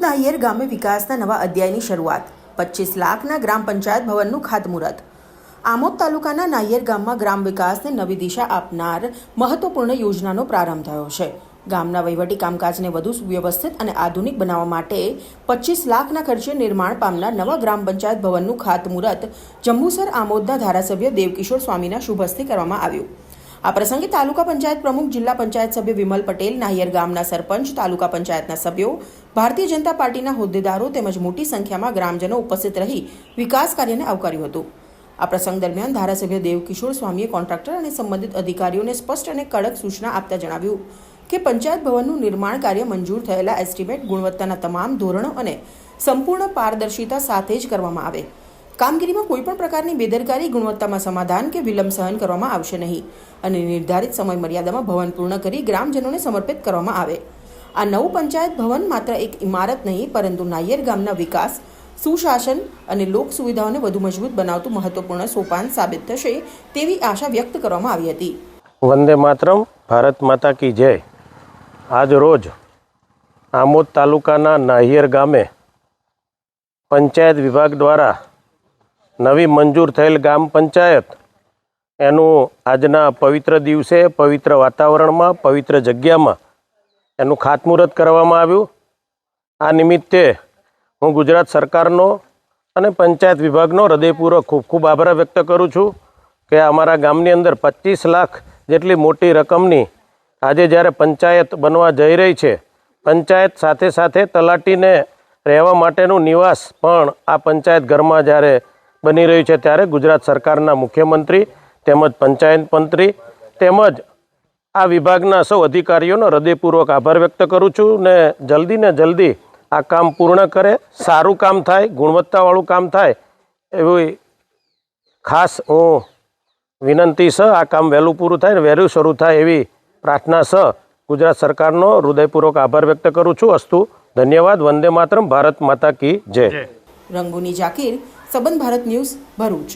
નાહિયેર ગામે વિકાસના નવા અધ્યાયની શરૂઆત 25 લાખના ગ્રામ પંચાયત ભવનનું ખાતમુહૂર્ત। આમોદ તાલુકાના નાહિયેર ગામમાં ગ્રામ વિકાસને નવી દિશા આપનાર મહત્વપૂર્ણ યોજનાનો પ્રારંભ થયો છે। ગામના વહીવટી કામકાજને વધુ સુવ્યવસ્થિત અને આધુનિક બનાવવા માટે 25 લાખના ખર્ચે નિર્માણ પામનાર નવા ગ્રામ પંચાયત ભવનનું ખાતમુહૂર્ત જંબુસર આમોદના ધારાસભ્ય દેવકિશોર સ્વામીના શુભ હસ્તે કરવામાં આવ્યું। આ પ્રસંગે તાલુકા પંચાયત પ્રમુખ, જિલ્લા પંચાયત સભ્ય વિમલ પટેલ, નાહિયેર ગામના સરપંચ, તાલુકા પંચાયતના સભ્યો, ભારતીય જનતા પાર્ટીના હોદ્દેદારો તેમજ મોટી સંખ્યામાં ગ્રામજનો ઉપસ્થિત રહી વિકાસ કાર્યને આવકાર્યું હતું। આ પ્રસંગ દરમિયાન ધારાસભ્ય દેવકિશોર સ્વામીએ કોન્ટ્રાક્ટર અને સંબંધિત અધિકારીઓને સ્પષ્ટ અને કડક સૂચના આપતા જણાવ્યું કે પંચાયત ભવનનું નિર્માણ કાર્ય મંજૂર થયેલા એસ્ટિમેટ, ગુણવત્તાના તમામ ધોરણો અને સંપૂર્ણ પારદર્શિતા સાથે જ કરવામાં આવે। કામગીરીમાં કોઈપણ પ્રકારની બેદરકારી, ગુણવત્તામાં સમાધાન કે વિલંબ સહન કરવામાં આવશે નહીં અને નિર્ધારિત સમય મર્યાદામાં ભવન પૂર્ણ કરી ગ્રામજનોને સમર્પિત કરવામાં આવે। આ નવું પંચાયત ભવન માત્ર એક ઇમારત નહીં, પરંતુ નાહિયેર ગામના વિકાસ, સુશાસન અને લોક સુવિધાઓને વધુ મજબૂત બનાવતું મહત્વપૂર્ણ સોપાન સાબિત થશે તેવી આશા વ્યક્ત કરવામાં આવી હતી। વંદે માતરમ, ભારત માતા કી જય। આજ રોજ આમોદ તાલુકાના નાહિયેર ગામે પંચાયત વિભાગ દ્વારા નવી મંજૂર થયેલ ગામ પંચાયત એનું આજના પવિત્ર દિવસે, પવિત્ર વાતાવરણમાં, પવિત્ર જગ્યામાં એનું ખાતમુહૂર્ત કરવામાં આવ્યું। આ નિમિત્તે હું ગુજરાત સરકારનો અને પંચાયત વિભાગનો હૃદયપૂર્વક ખૂબ ખૂબ આભાર વ્યક્ત કરું છું કે અમારા ગામની અંદર 25 લાખ જેટલી મોટી રકમની આજે જ્યારે પંચાયત બનવા જઈ રહી છે, પંચાયત સાથે સાથે તલાટીને રહેવા માટેનું નિવાસ પણ આ પંચાયત ઘરમાં જ્યારે બની રહ્યું છે, ત્યારે ગુજરાત સરકારના મુખ્યમંત્રી તેમજ પંચાયત મંત્રી તેમજ આ વિભાગના સૌ અધિકારીઓનો હૃદયપૂર્વક આભાર વ્યક્ત કરું છું ને જલ્દી આ કામ પૂર્ણ કરે, સારું કામ થાય, ગુણવત્તાવાળું કામ થાય એવી ખાસ હું વિનંતી છે। આ કામ વહેલું પૂરું થાય ને વહેલું શરૂ થાય એવી પ્રાર્થના છે। ગુજરાત સરકારનો હૃદયપૂર્વક આભાર વ્યક્ત કરું છું। અસ્તુ, ધન્યવાદ। વંદે માતરમ, ભારત માતા કી જય। રંગુની જાકીર, સંબંધ ભારત ન્યૂઝ, ભરૂચ।